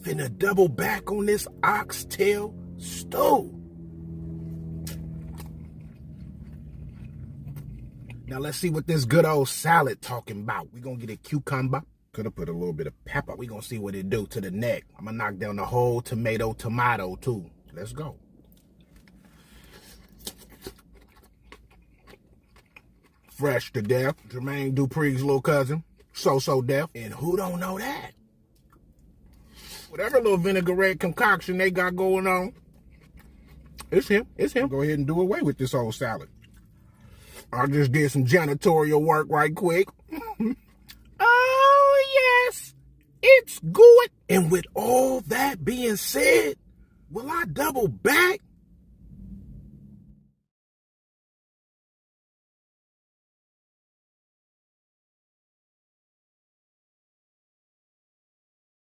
Finna double back on this oxtail stew. Now let's see what this good old salad talking about. We gonna get a cucumber. Could have put a little bit of pepper. We gonna see what it do to the neck. I'm gonna knock down the whole tomato too. Let's go. Fresh to death. Jermaine Dupri's little cousin. So deaf. And who don't know that? Whatever little vinaigrette concoction they got going on, it's him. It's him. Go ahead and do away with this old salad. I just did some janitorial work right quick. Oh, yes. It's good. And with all that being said, will I double back